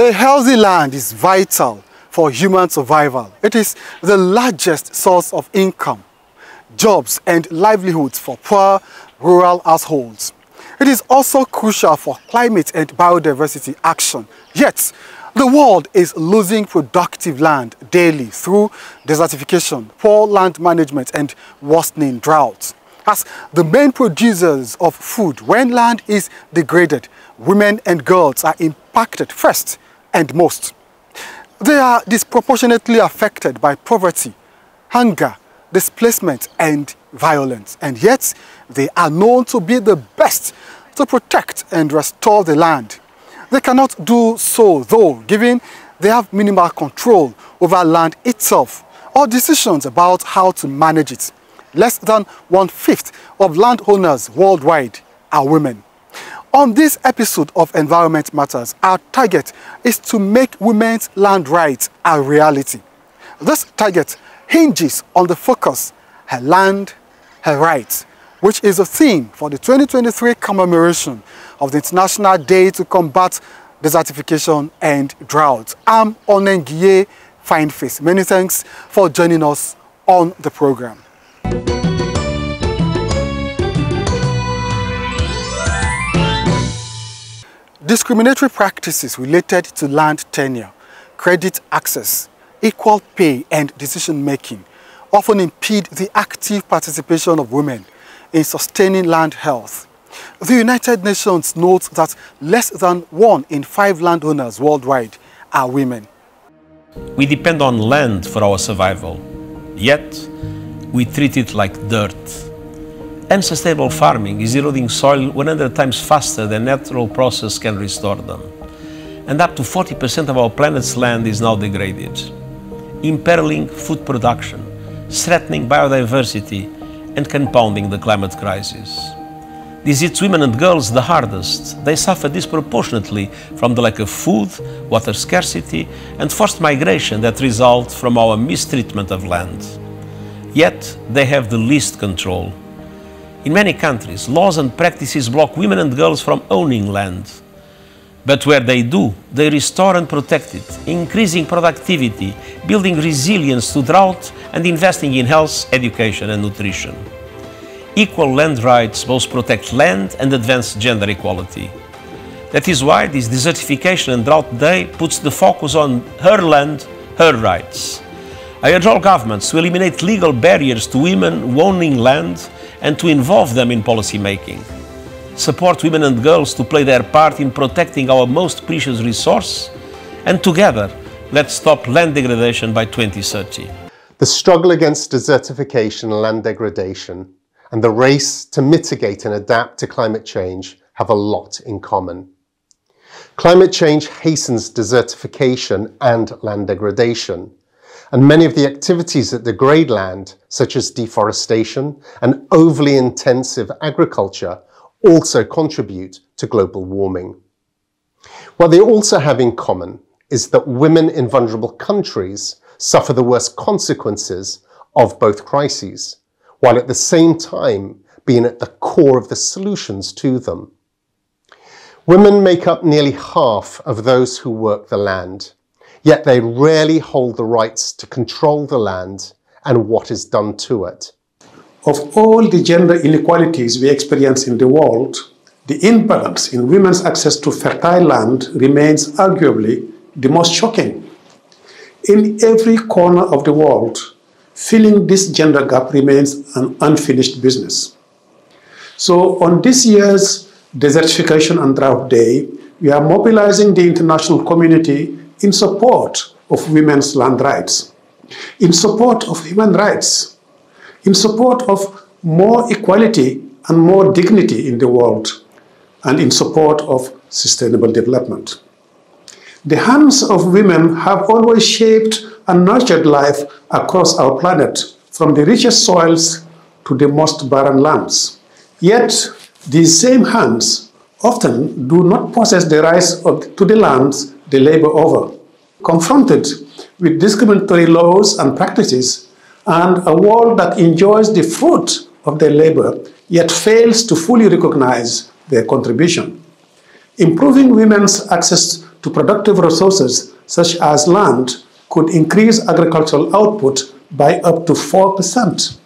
A healthy land is vital for human survival. It is the largest source of income, jobs and livelihoods for poor rural households. It is also crucial for climate and biodiversity action. Yet, the world is losing productive land daily through desertification, poor land management and worsening droughts. As the main producers of food, when land is degraded, women and girls are impacted first and most. They are disproportionately affected by poverty, hunger, displacement and violence, and yet they are known to be the best to protect and restore the land. They cannot do so though, given they have minimal control over land itself or decisions about how to manage it. Less than 1/5 of landowners worldwide are women. On this episode of Environment Matters, our target is to make women's land rights a reality. This target hinges on the focus, her land, her rights, which is a theme for the 2023 commemoration of the International Day to Combat Desertification and Drought. I'm Onengiye Fineface. Many thanks for joining us on the program. Discriminatory practices related to land tenure, credit access, equal pay and decision-making often impede the active participation of women in sustaining land health. The United Nations notes that less than 1 in 5 landowners worldwide are women. We depend on land for our survival, yet we treat it like dirt. Unsustainable farming is eroding soil 100 times faster than natural process can restore them. And up to 40% of our planet's land is now degraded, imperiling food production, threatening biodiversity, and compounding the climate crisis. This hits women and girls the hardest. They suffer disproportionately from the lack of food, water scarcity, and forced migration that result from our mistreatment of land. Yet they have the least control. In many countries, laws and practices block women and girls from owning land. But where they do, they restore and protect it, increasing productivity, building resilience to drought, and investing in health, education, and nutrition. Equal land rights both protect land and advance gender equality. That is why this Desertification and Drought Day puts the focus on her land, her rights. I urge all governments to eliminate legal barriers to women owning land and to involve them in policy making. Support women and girls to play their part in protecting our most precious resource, and together, let's stop land degradation by 2030. The struggle against desertification and land degradation and the race to mitigate and adapt to climate change have a lot in common. Climate change hastens desertification and land degradation, and many of the activities that degrade land, such as deforestation and overly intensive agriculture, also contribute to global warming. What they also have in common is that women in vulnerable countries suffer the worst consequences of both crises, while at the same time being at the core of the solutions to them. Women make up nearly half of those who work the land, yet they rarely hold the rights to control the land and what is done to it. Of all the gender inequalities we experience in the world, the imbalance in women's access to fertile land remains arguably the most shocking. In every corner of the world, filling this gender gap remains an unfinished business. So on this year's Desertification and Drought Day, we are mobilizing the international community in support of women's land rights, in support of human rights, in support of more equality and more dignity in the world, and in support of sustainable development. The hands of women have always shaped and nurtured life across our planet, from the richest soils to the most barren lands. Yet, these same hands often do not possess the rights to the lands they labor over. Confronted with discriminatory laws and practices, and a world that enjoys the fruit of their labor, yet fails to fully recognize their contribution. Improving women's access to to productive resources such as land could increase agricultural output by up to 4%.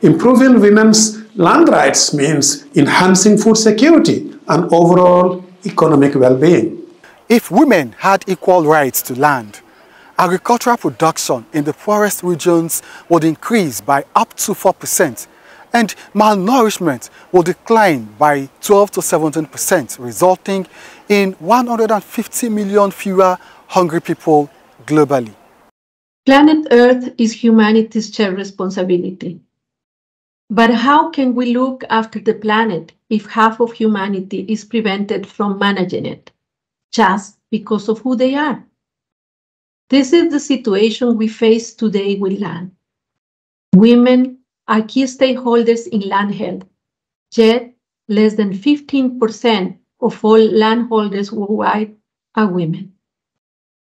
Improving women's land rights means enhancing food security and overall economic well-being. If women had equal rights to land, agricultural production in the poorest regions would increase by up to 4%, and malnourishment will decline by 12 to 17%, resulting in 150 million fewer hungry people globally. Planet Earth is humanity's shared responsibility. But how can we look after the planet if half of humanity is prevented from managing it, just because of who they are? This is the situation we face today with land. Women are key stakeholders in land health, yet less than 15% of all landholders worldwide are women.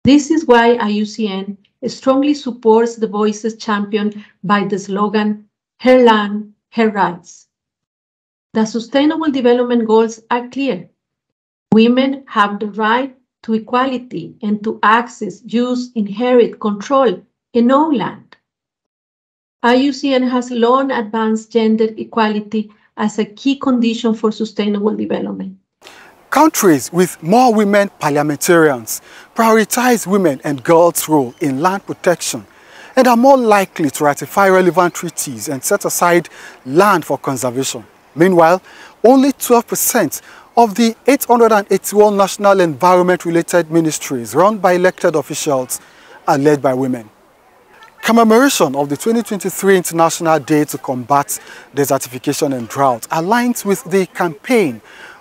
This is why IUCN strongly supports the voices championed by the slogan, "Her land, her rights." The Sustainable Development Goals are clear. Women have the right to equality and to access, use, inherit, control, and own land. IUCN has long advanced gender equality as a key condition for sustainable development. Countries with more women parliamentarians prioritize women and girls' role in land protection and are more likely to ratify relevant treaties and set aside land for conservation. Meanwhile, only 12% of the 881 national environment-related ministries run by elected officials are led by women. Commemoration of the 2023 International Day to Combat Desertification and Drought aligns with the campaign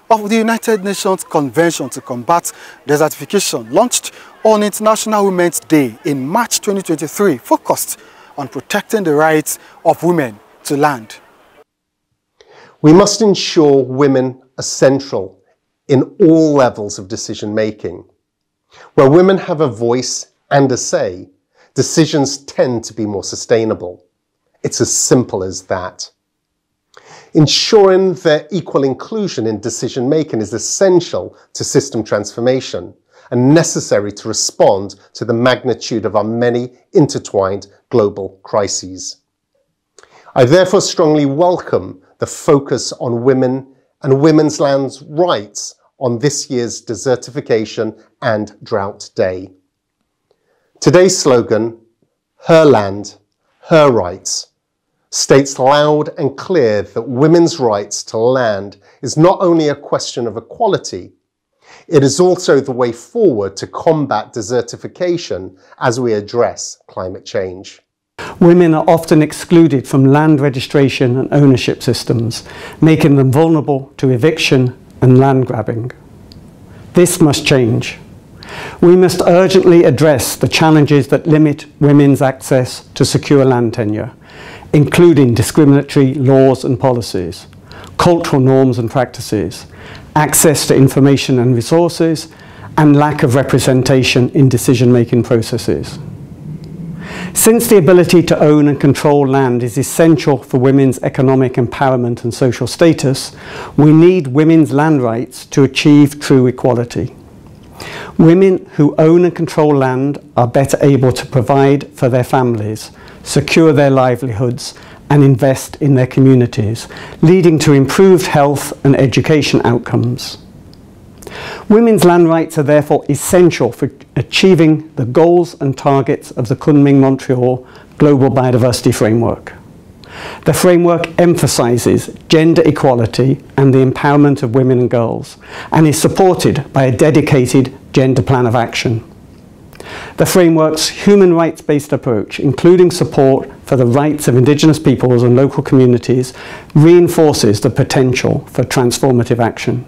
of the United Nations Convention to Combat Desertification, launched on International Women's Day in March 2023, focused on protecting the rights of women to land. We must ensure women are central in all levels of decision making. Where women have a voice and a say, decisions tend to be more sustainable. It's as simple as that. Ensuring their equal inclusion in decision making is essential to system transformation and necessary to respond to the magnitude of our many intertwined global crises. I therefore strongly welcome the focus on women and women's land rights on this year's Desertification and Drought Day. Today's slogan, "Her land, her rights," states loud and clear that women's rights to land is not only a question of equality, it is also the way forward to combat desertification as we address climate change. Women are often excluded from land registration and ownership systems, making them vulnerable to eviction and land grabbing. This must change. We must urgently address the challenges that limit women's access to secure land tenure, including discriminatory laws and policies, cultural norms and practices, access to information and resources, and lack of representation in decision-making processes. Since the ability to own and control land is essential for women's economic empowerment and social status, we need women's land rights to achieve true equality. Women who own and control land are better able to provide for their families, secure their livelihoods, and invest in their communities, leading to improved health and education outcomes. Women's land rights are therefore essential for achieving the goals and targets of the Kunming-Montreal Global Biodiversity Framework. The framework emphasises gender equality and the empowerment of women and girls, and is supported by a dedicated gender plan of action. The framework's human rights-based approach, including support for the rights of Indigenous peoples and local communities, reinforces the potential for transformative action.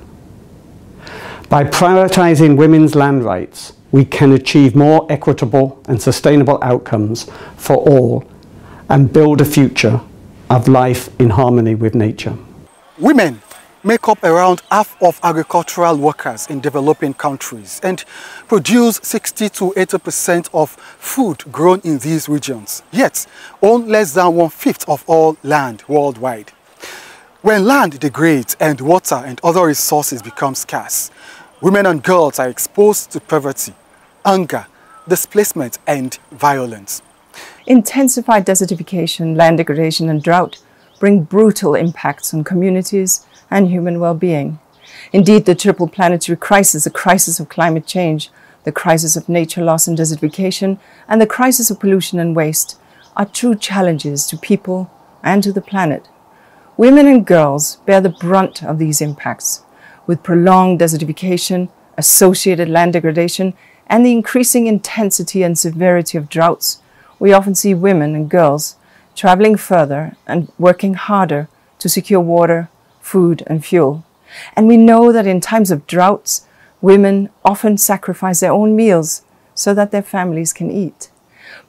By prioritising women's land rights, we can achieve more equitable and sustainable outcomes for all and build a future of life in harmony with nature. Women make up around half of agricultural workers in developing countries and produce 60 to 80% of food grown in these regions, yet own less than 1/5 of all land worldwide. When land degrades and water and other resources become scarce, Women and girls are exposed to poverty, hunger, displacement and violence. Intensified desertification, land degradation and drought bring brutal impacts on communities and human well-being. Indeed, the triple planetary crisis, the crisis of climate change, the crisis of nature loss and desertification, and the crisis of pollution and waste are true challenges to people and to the planet. Women and girls bear the brunt of these impacts, with prolonged desertification, associated land degradation, and the increasing intensity and severity of droughts. We often see women and girls traveling further and working harder to secure water, food, and fuel. And we know that in times of droughts, women often sacrifice their own meals so that their families can eat.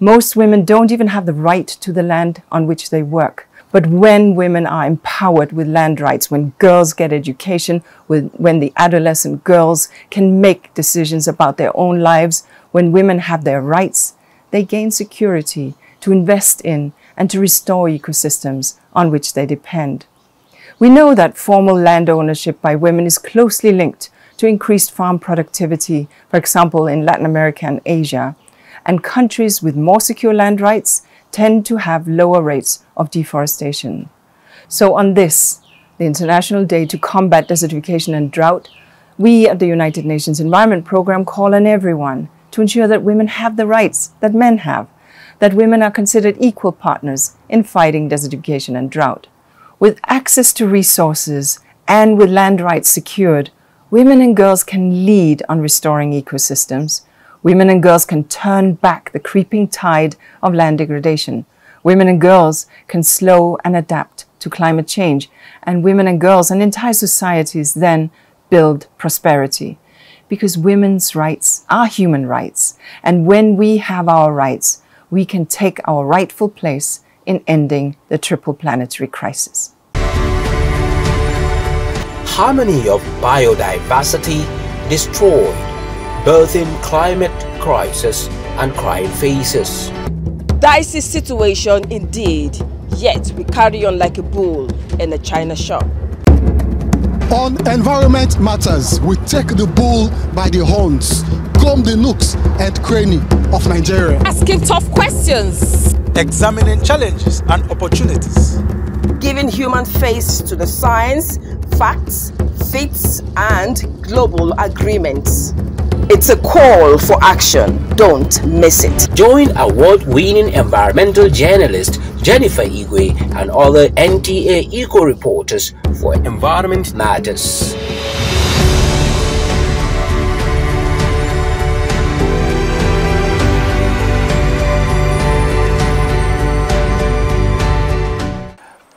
Most women don't even have the right to the land on which they work. But when women are empowered with land rights, when girls get education, when the adolescent girls can make decisions about their own lives, when women have their rights, they gain security to invest in and to restore ecosystems on which they depend. We know that formal land ownership by women is closely linked to increased farm productivity, for example, in Latin America and Asia. And countries with more secure land rights tend to have lower rates of deforestation. So on this, the International Day to Combat Desertification and Drought, we at the United Nations Environment Programme call on everyone to ensure that women have the rights that men have, that women are considered equal partners in fighting desertification and drought. With access to resources and with land rights secured, women and girls can lead on restoring ecosystems. Women and girls can turn back the creeping tide of land degradation. Women and girls can slow and adapt to climate change. And women and girls and entire societies then build prosperity. Because women's rights are human rights. And when we have our rights, we can take our rightful place in ending the triple planetary crisis. Harmony of biodiversity destroyed, birthing climate crisis and crime phases. Dicey situation indeed, yet we carry on like a bull in a china shop. On environment matters, we take the bull by the horns, comb the nooks and cranny of Nigeria. Asking tough questions. Examining challenges and opportunities. Giving human face to the science, facts, faiths and global agreements. It's a call for action. Don't miss it. Join award-winning environmental journalist Jennifer Igwe and other NTA eco reporters for Environment Matters.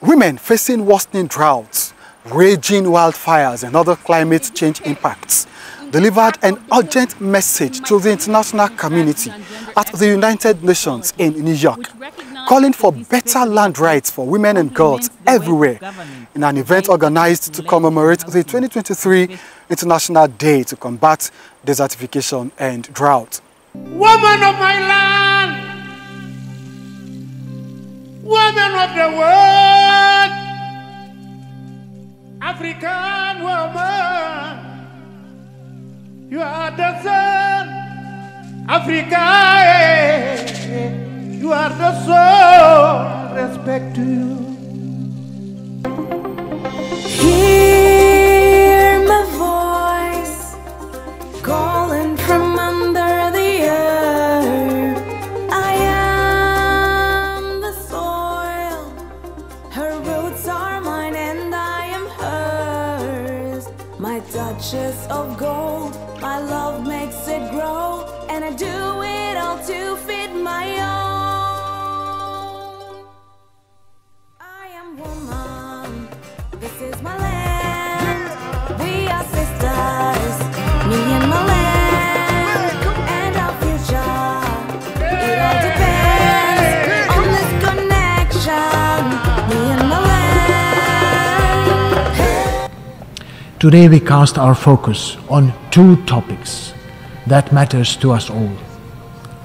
Women facing worsening droughts, raging wildfires and other climate change impacts delivered an urgent message to the international community at the United Nations in New York, calling for better land rights for women and girls everywhere in an event organized to commemorate the 2023 International Day to Combat Desertification and Drought. Woman of my land, woman of the world, African woman, you are the sun, Africa, you are the soul, respect to you. Hear my voice, calling from under the earth. I am the soil, her roots are mine and I am hers. My touches of gold, my love makes it grow, and I do it all to feed my own. I am woman, this is my land. We are sisters, me and my land, and our future. It all depends on this connection, me and my land. Today we cast our focus on two topics that matters to us all: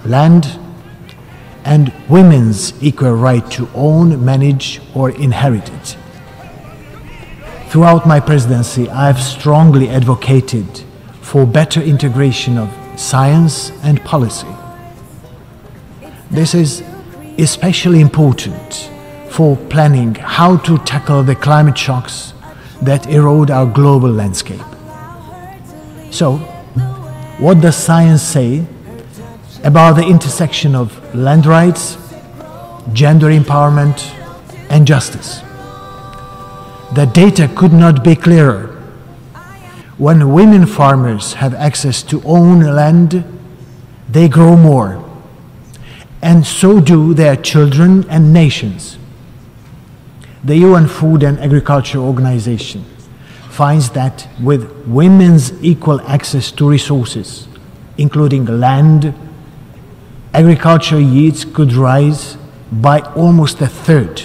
land and women's equal right to own, manage or inherit it. Throughout my presidency, I have strongly advocated for better integration of science and policy. This is especially important for planning how to tackle the climate shocks that erode our global landscape. So, what does science say about the intersection of land rights, gender empowerment, and justice? The data could not be clearer. When women farmers have access to own land, they grow more, and so do their children and nations. The UN Food and Agriculture Organization finds that with women's equal access to resources, including land, agriculture yields could rise by almost a third,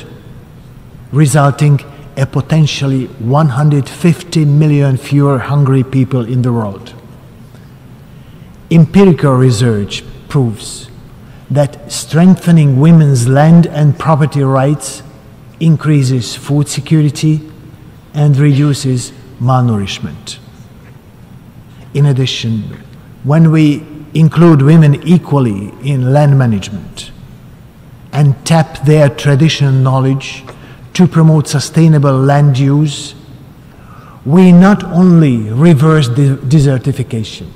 resulting in potentially 150 million fewer hungry people in the world. Empirical research proves that strengthening women's land and property rights increases food security and reduces malnourishment. In addition, when we include women equally in land management and tap their traditional knowledge to promote sustainable land use, we not only reverse desertification,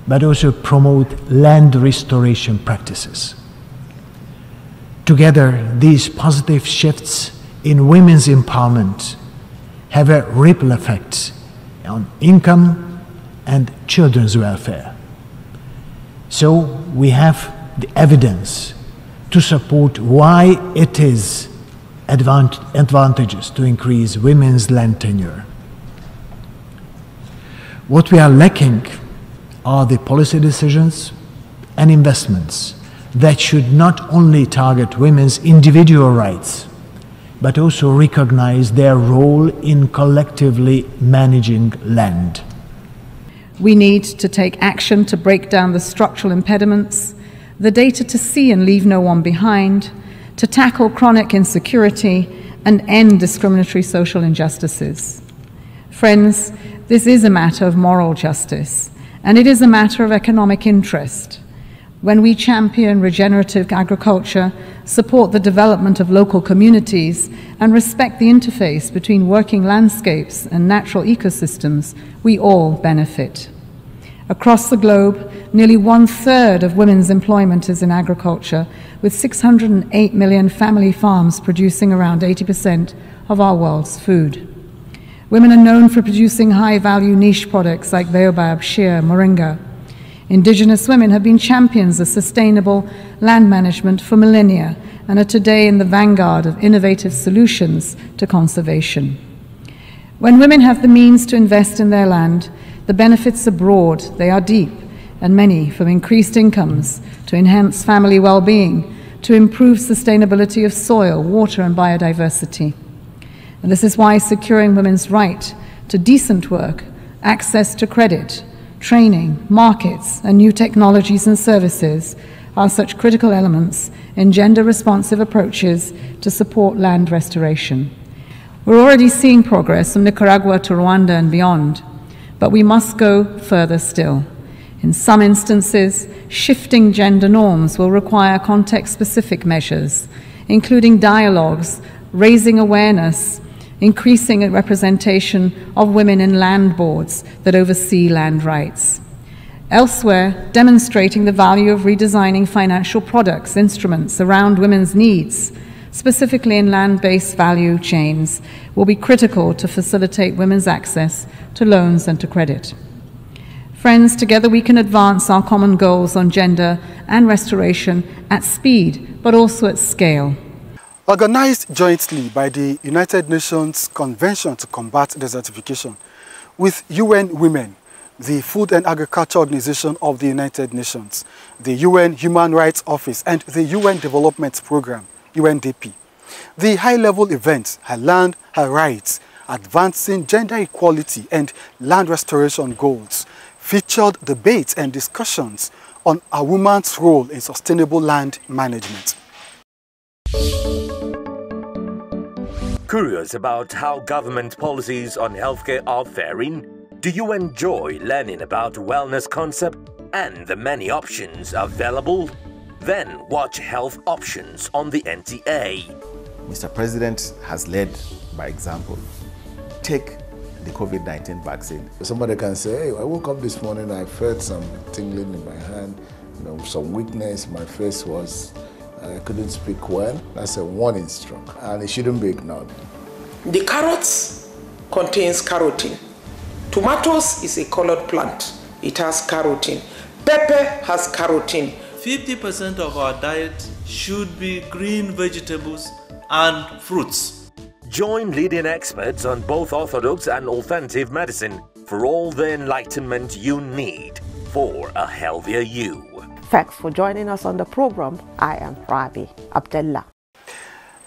but also promote land restoration practices. Together, these positive shifts in women's empowerment have a ripple effect on income and children's welfare. So we have the evidence to support why it is advantageous to increase women's land tenure. What we are lacking are the policy decisions and investments that should not only target women's individual rights, but also recognize their role in collectively managing land. We need to take action to break down the structural impediments, the data to see and leave no one behind, to tackle chronic insecurity and end discriminatory social injustices. Friends, this is a matter of moral justice, and it is a matter of economic interest. When we champion regenerative agriculture, support the development of local communities, and respect the interface between working landscapes and natural ecosystems, we all benefit. Across the globe, nearly 1/3 of women's employment is in agriculture, with 608 million family farms producing around 80% of our world's food. Women are known for producing high-value niche products like baobab, shea, moringa. Indigenous women have been champions of sustainable land management for millennia and are today in the vanguard of innovative solutions to conservation. When women have the means to invest in their land, the benefits are broad, they are deep, and many, from increased incomes to enhanced family well-being to improved sustainability of soil, water, and biodiversity. And this is why securing women's right to decent work, access to credit, training, markets, and new technologies and services are such critical elements in gender-responsive approaches to support land restoration. We're already seeing progress from Nicaragua to Rwanda and beyond, but we must go further still. In some instances, shifting gender norms will require context-specific measures, including dialogues, raising awareness, increasing representation of women in land boards that oversee land rights. Elsewhere, demonstrating the value of redesigning financial products, instruments around women's needs, specifically in land-based value chains, will be critical to facilitate women's access to loans and to credit. Friends, together we can advance our common goals on gender and restoration at speed, but also at scale. Organized jointly by the United Nations Convention to Combat Desertification with UN Women, the Food and Agriculture Organization of the United Nations, the UN Human Rights Office, and the UN Development Programme, UNDP. The high-level event, Her Land, Her Rights, Advancing Gender Equality and Land Restoration Goals, featured debates and discussions on a woman's role in sustainable land management. Curious about how government policies on healthcare are faring? Do you enjoy learning about wellness concept and the many options available? Then watch Health Options on the NTA. Mr. President has led by example. Take the COVID-19 vaccine. Somebody can say, hey, I woke up this morning, I felt some tingling in my hand, some weakness, my face was, I couldn't speak well. That's a warning stroke, and it shouldn't be ignored. The carrots contains carotene. Tomatoes is a colored plant. It has carotene. Pepper has carotene. 50% of our diet should be green vegetables and fruits. Join leading experts on both orthodox and alternative medicine for all the enlightenment you need for a healthier you. Thanks for joining us on the program. I am Rabi Abdullah.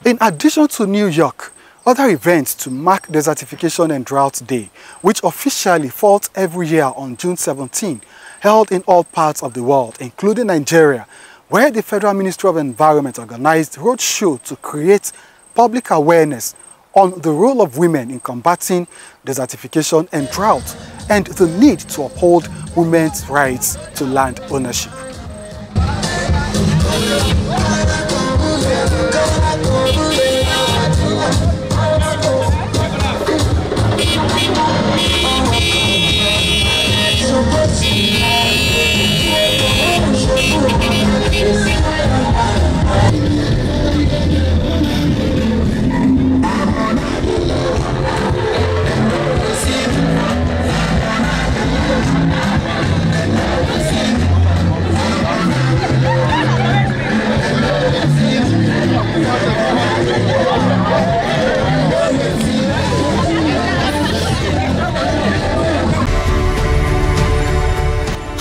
In addition to New York, other events to mark Desertification and Drought Day, which officially falls every year on June 17, held in all parts of the world, including Nigeria, where the Federal Ministry of Environment organized roadshow to create public awareness on the role of women in combating desertification and drought and the need to uphold women's rights to land ownership.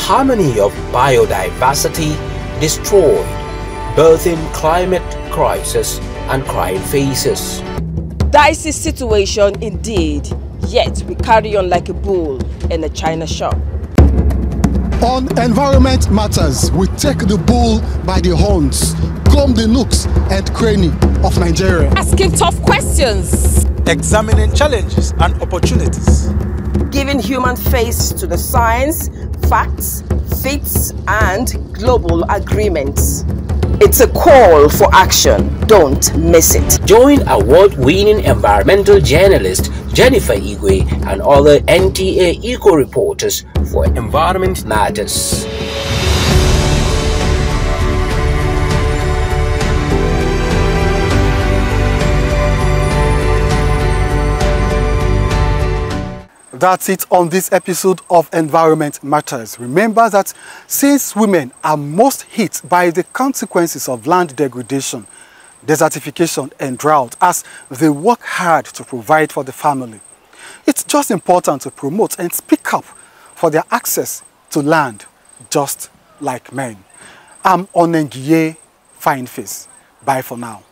Harmony of biodiversity destroyed, birthing climate crisis and crying faces. Dicey situation indeed, yet we carry on like a bull in a china shop. On Environment Matters, we take the bull by the horns, comb the nooks and cranny of Nigeria. Asking tough questions. Examining challenges and opportunities. Giving human face to the science, facts, fits and global agreements. It's a call for action. Don't miss it. Join award-winning environmental journalist Jennifer Igwe and other NTA Eco reporters for Environment Matters. That's it on this episode of Environment Matters. Remember that since women are most hit by the consequences of land degradation, desertification and drought as they work hard to provide for the family, it's just important to promote and speak up for their access to land just like men. I'm Onengiye Fineface. Bye for now.